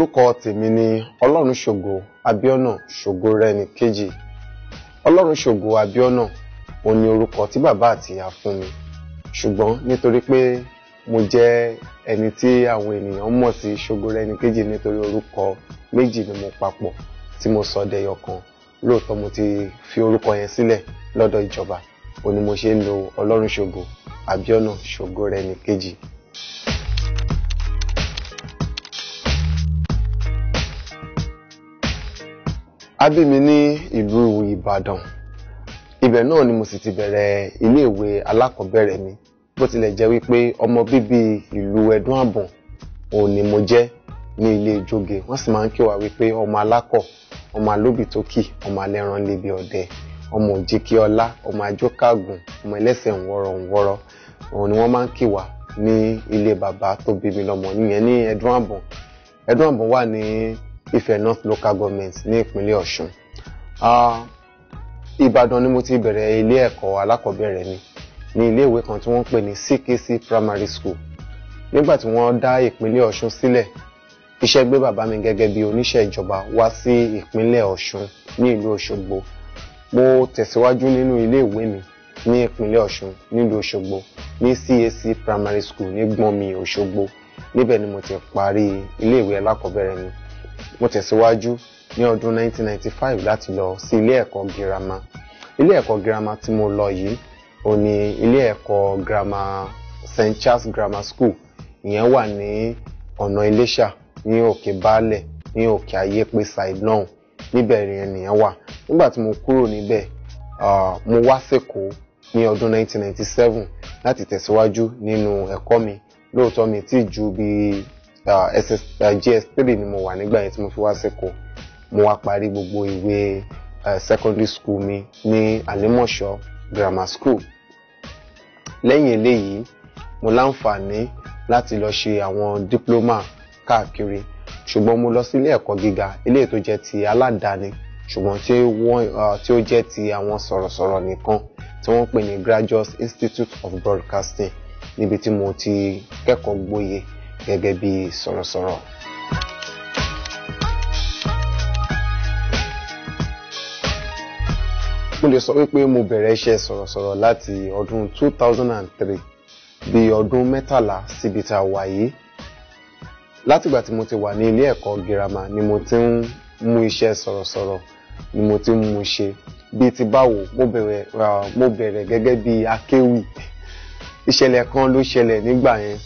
Orúkọ tèmi ni Sogo Abiona Morenikeji. Sogo Abiona òun ni orúkọ tí bàbá àti ìyá fún mi. Ṣùgbọ́n nítorí pé mo jẹ́ ẹni tí àwọn ènìyàn mọ̀ sí Sogo Morenikeji nítorí orúkọ méjì ni mo papọ̀ tí mo sọ dẹyọ kan. Lóòótọ́ mo ti fi orúkọ yẹn sílẹ̀ lọ́dọ̀ ìjọba. Òun ni mo ṣe ń lo Sogo Abiona Morenikeji. A bí mi ní ìlú Ìbàdàn. Ibẹ̀ náà ni mo sì ti bẹ̀rẹ̀ ilé ìwé alákọ̀ọ́bẹ̀rẹ̀ mi. Bó tilẹ̀ jẹ́ wípé ọmọ bíbí ìlú Ẹdún Àbọ̀n òun ni mo jẹ́ ní ilé ìjóge. Wọ́n sì máa ń kí wa wípé ọmọ alákọ̀, ọmọ alóbì tó kì, ọmọ alẹ́ran lébi ọdẹ, ọmọ òjìkí ọlá, ọmọ ajókàgùn, ọmọ ẹlẹ́sẹ̀ ńwọ́rọ̀. Òun ni wọ́n máa ń kí wa ní ilé bàbá tó bí mi lọ́mọ nìyẹn ní Ẹdún Àbọ̀n. Ẹdún Àbọ̀n wà ní Ifẹ̀ North Local Government ní ìpínlẹ̀ Ọ̀ṣun. Ìbàdàn ni mo ti bẹ̀rẹ̀ ilé ẹ̀kọ́ alákọ̀ọ́bẹ̀rẹ̀ mi ní ilé ìwé kan tí wọ́n pè ní CKC Primary School. Nígbà tí wọ́n dá ìpínlẹ̀ Ọ̀ṣun sílẹ̀, iṣẹ́ gbé bàbá mi gẹ́gẹ́ bí oníṣẹ́ ìjọba wá sí ìpínlẹ̀ Ọ̀ṣun ní ìlú Òṣogbo. Mo tẹ̀síwájú nínú ilé ìwé mi ní ìpínlẹ̀ Ọ̀ṣun nílùú Òṣogbo ní CAC Primary School ní Gbọ̀nmi Òṣogbo. Níbẹ̀ ni mo ti parí ilé ìwé alákọ̀ọ́bẹ̀rẹ̀ mi. Mo tẹ̀síwájú ní ọdún 1995 láti lọ sí ilé ẹ̀kọ́ girama. Ilé ẹ̀kọ́ girama tí mo lọ yìí ó ní ilé ẹ̀kọ́ girama St. Charles Grammar School. Ìyẹn wà ní ọ̀nà Iléṣà ní Òkè Baálẹ̀ ní Òkè Ayépé side náà. Níbẹ̀ ni ẹnìyẹn wà. Nígbà tí mo kúrò níbẹ̀, mo wá s'Èkó ní ọdún 1997 láti tẹ̀síwájú nínú ẹ̀kọ́ mi. Lóòótọ́ mi tí ju bí GS3 ni mo wà nígbà yẹn tí mo fi wá s'Èkó. Mo wá parí gbogbo ìwé secondary school mi ní Àlímọ̀ṣọ́ Grammar School. Lẹ́yìn eléyìí, mo láǹfààní láti lọ ṣe àwọn diploma káàkiri. Ṣùgbọ́n mo lọ sí ilé ẹ̀kọ́ gíga, eléyìí tó jẹ́ ti aládàáni, ṣùgbọ́n tí ó jẹ́ ti àwọn sọ̀rọ̀sọ̀rọ̀ nìkan tí wọ́n pè ní Graduate Institute of Broadcasting, níbi tí mo ti kẹ́kọ̀ọ́ gboyè gẹ́gẹ́ bí sọ̀rọ̀sọ̀rọ̀. Mo lè sọ wípé mo bẹ̀rẹ̀ iṣẹ́ sọ̀rọ̀sọ̀rọ̀ láti ọdún 2003 bí ọdún 13 síbi tá a wà yìí. Látìgbà tí mo ti wà ní ilé ẹ̀kọ́ girama ni mo ti ń mú iṣẹ́ sọ̀rọ̀sọ̀rọ̀ ni mo ti ń mú ṣe. Bí ti báwo, mo bẹ̀rẹ̀ gẹ́gẹ́ bí akéwì. Ìṣẹ̀lẹ̀ kan ló ṣẹlẹ̀ nígbà yẹn.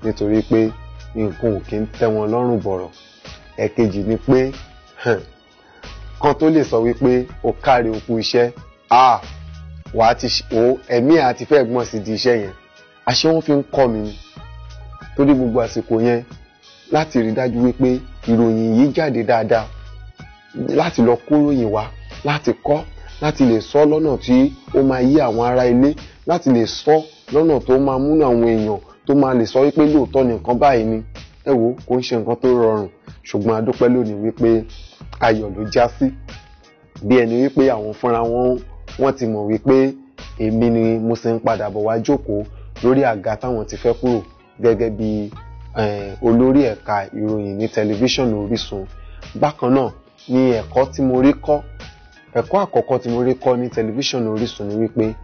nítorí pé nǹkan ò kí ń tẹ́ wọn lọ́rùn bọ̀rọ̀. Ẹ̀kejì ni pé kan tó lè sọ wípé o káre okú iṣẹ́, wà á ti ẹ̀mí àti fẹ́ gbọ́n sí di iṣẹ́ yẹn. Àṣé wọ́n fi ń kọ́ mi ni, torí gbogbo àsìkò yẹn láti rí dájú wípé ìròyìn yìí jáde dáadáa, láti lọ kó ròyìn wá, láti kọ́, láti lè sọ lọ́nà tí ó máa yí àwọn ará ilé, láti lè sọ lọ́nà tó máa múnú àwọn èèyàn, tó máa lè sọ wípé lóòótọ́ nìkan báyìí ni. Ẹ wo, kò ń ṣe nǹkan tó rọrùn, ṣùgbọ́n a dúpẹ́ lónìí wípé ayọ̀ ló já sí. Bí ẹni wípé àwọn fúnra wọn ti mọ̀ wípé èmi ni mo sì ń padà bọ̀ wá jókòó lórí àga táwọn ti fẹ́ kúrò gẹ́gẹ́ bí olórí ẹ̀ka ìròyìn ní tẹlifíṣàn Orísun. Bákan náà ni ẹ̀kọ́ tí mo rí kọ́, ẹ̀kọ́ àkọ́kọ́ tí mo rí kọ́ ní tẹlifíṣàn Orísun ni wípé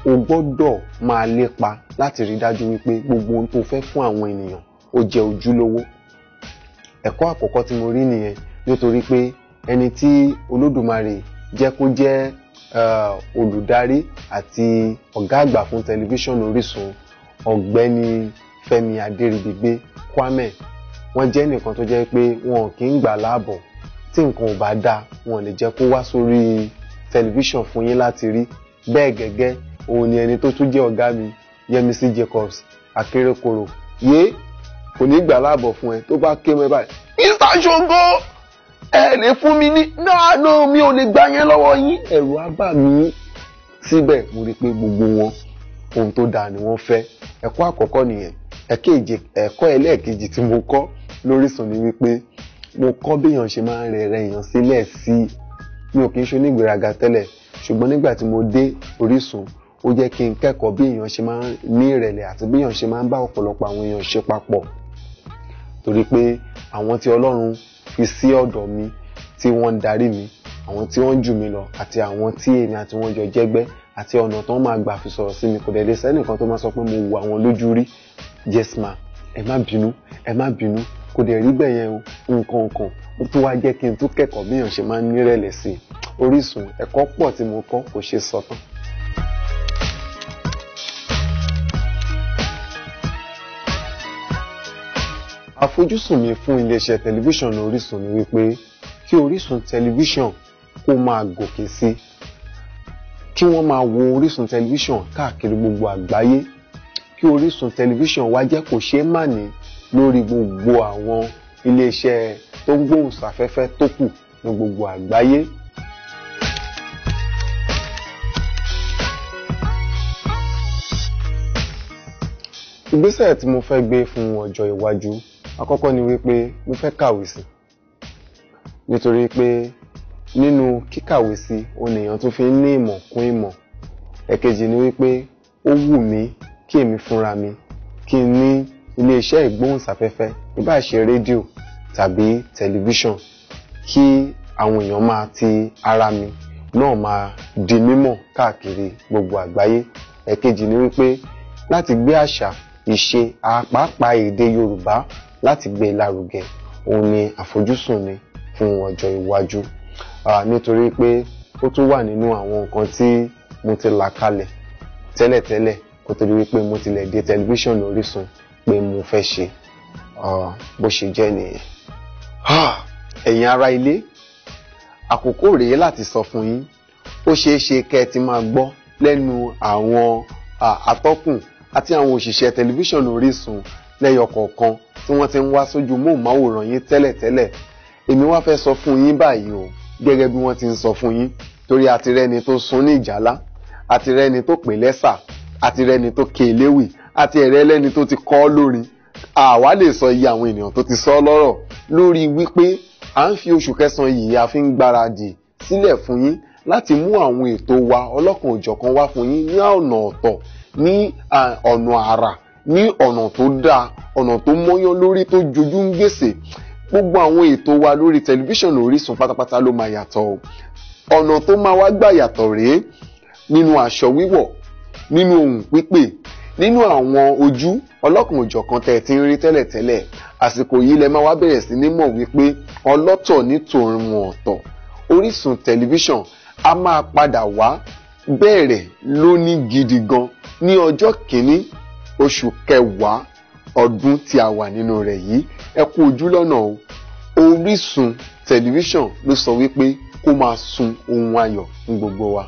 o gbọ́dọ̀ máa lépa láti rí dájú wípé gbogbo ohun tó fẹ́ fún àwọn ènìyàn ó jẹ́ ojúlówó. Ẹ̀kọ́ àkọ́kọ́ tí mo rí nìyẹn, nítorí pé ẹni tí Olódùmarè jẹ́ kó jẹ́ olùdarí àti ọ̀gá àgbà fún tẹlifíṣàn Orísun, ọ̀gbẹ́ni Fẹ́mi Adéríbigbé Kwame, wọ́n jẹ́ nìkan tó jẹ́ pé wọn kì í gbà láàbọ̀. Tí nǹkan ò bá dáa, wọn lè jẹ́ kó wá sórí tẹlifíṣàn fún yín láti rí. Bẹ́ẹ̀ gẹ́gẹ́ òun ni ẹni tó tún jẹ́ ọ̀gá mi, Yẹmisí Jacobs Akérèkọ́rò, kò ní gbà láàbọ̀ fún ẹ tó bá ké mọ́ báyìí. Mr. Sogo, ẹ lè fún mi ní náà mi ò lè gbà yẹn lọ́wọ́ yín. Ẹ̀rù á bà mí. Síbẹ̀ mo rí pé gbogbo wọn ohun tó dáa ni wọ́n fẹ́. Ẹ̀kọ́ àkọ́kọ́ nìyẹn. Ẹ̀kọ́ ẹlẹ́ẹ̀kejì tí mo kọ́ lórísun ni wípé mo kọ́ bí èèyàn ṣe máa ń rẹ èèyàn sílẹ̀ sí. Mi ò kì í ṣe onígbéraga tẹ́lẹ̀, ṣùgbọ́n nígbà tí mo dé Orísun, ó jẹ́ kí n kẹ́kọ̀ọ́ bí èèyàn ṣe máa ń ní ìrẹ̀lẹ̀ àti bí èèyàn ṣe máa ń bá ọ̀pọ̀lọpọ̀ àwọn èèyàn ṣe papọ̀. Torí pé àwọn tí Ọlọ́run fi sí ọ̀dọ̀ mi, tí wọ́n ń darí mi, àwọn tí wọ́n jù mí lọ àti àwọn tí èmi àti wọ́n jọ jẹ́gbẹ́ àti ọ̀nà tó máa gbà fi sọ̀rọ̀ sí mi, kò dẹ̀ sẹ́nìkan tó máa sọ pé mo wo àwọn lójú rí. Yes ma, ẹ má bínú, kò dẹ̀ rí bẹ́ẹ̀ yẹn o, nǹkan ó tún wá jẹ́ kí n tún kẹ́kọ̀ọ́ bí èèyàn ṣe máa ń nírẹ̀lẹ̀ sí. Orísun, ẹ̀kọ́ pọ̀ tí mo kọ́, kò ṣe sọ tán. Àfojúsùn mi fún iléeṣẹ́ tẹlifíṣàn Orísun ni wípé kí Orísun tẹlifíṣàn kó máa gòkè sí, kí wọ́n máa wo Orísun tẹlifíṣàn káàkiri gbogbo àgbáyé, kí Orísun tẹlifíṣàn wá jẹ́ kò ṣeé màní lórí gbogbo àwọn iléeṣẹ́ tó ń gbóhùnsáfẹ́fẹ́ tó kù ní gbogbo àgbáyé. Ìgbésẹ̀ tí mo fẹ́ gbé fún ọjọ́ iwájú, àkọ́kọ́ ni wípé mo fẹ́ kàwé sí, nítorí pé nínú kíkàwé sí òun èèyàn tó fi ń ní ìmọ̀ kún ìmọ̀. Ẹ̀kejì ni wípé ó wù mí kí èmi fúnra mi kí n ní iléeṣẹ́ ìgbóhùnsáfẹ́fẹ́, ìbá ṣe rédíò tàbí tẹlifíṣàn, kí àwọn èèyàn máa ti ara mi náà máa di mímọ̀ káàkiri gbogbo àgbáyé. Ẹ̀kejì ni wípé láti gbé àṣà, ìṣe, pàápàá èdè Yorùbá láti gbé lárugẹ. Òun ni àfojúsùn mi fún ọjọ́ iwájú. Nítorí pé ó tún wà nínú àwọn nǹkan tí mo ti là kalẹ̀ tẹ́lẹ̀tẹ́lẹ̀ kó tó di wípé mo tilẹ̀ dé tẹlifíṣàn Orísun pé mo fẹ́ ṣe. Bó ṣe jẹ́ nìyẹn. Ẹ̀yin ará ilé, àkókò rèé láti sọ fún yín. Ó ṣeé ṣe kẹ́ ẹ ti máa gbọ́ lẹ́nu àwọn atọ́kùn àti àwọn òṣìṣẹ́ tẹlifíṣàn Orísun lẹ́yọ kọ̀ọ̀kan tí wọ́n ti ń wá sójú móhùnmáwòrán yín tẹ́lẹ̀tẹ́lẹ̀. Èmi wá fẹ́ sọ fún yín báyìí o, gẹ́gẹ́ bí wọ́n ti ń sọ fún yín, torí àti rẹ́ni tó sún ní ìjálá, àti rẹ́ni tó pè lẹ́sà, àti rẹ́ni tó ké léwì, àti ẹ̀rẹ́ lẹ́ni tó ti kọ́ lórin. Àwa lè sọ iye àwọn ènìyàn tó ti sọ lọ́rọ̀ lórí wípé à ń fi oṣù kẹsàn-án yìí a fi ń gbáradì sílẹ̀ fún yín láti mú àwọn ètò wa ọlọ́kan òjọ̀kan wá fún yín ní ọ̀nà ọ̀tọ̀, ní ọ̀nà àrà, ní ọ̀nà tó dáa, ọ̀nà tó mọ́yán lórí, tó jojú ń gbèsè. Gbogbo àwọn ètò wa lórí tẹlifíṣàn Orísun pátápátá ló máa yàtọ̀. Ọ̀nà tó máa wá gbà yàtọ̀ rèé, nínú aṣọ wíwọ̀, nínú ohùn pípè, nínú àwọn ojú ọlọ́kan òjọ̀kan tẹ́ ti ń rí tẹ́lẹ̀tẹ́lẹ̀. Àsìkò yìí lẹ máa wá bẹ̀rẹ̀ sí ní mọ̀ wípé ọlọ́tọ̀ ní tòun ọ̀tọ̀. Orísun tẹlifíṣàn a máa padà wá bẹ̀rẹ̀ lóní gidi gan ní ọjọ́ kìíní oṣù kẹwàá ọdún tí a wà nínú rẹ̀ yìí. Ẹ kú ojú lọ́nà o. Orísun tẹlifíṣàn ló sọ wípé kó máa sun ohun ayọ̀ fún gbogbo wa.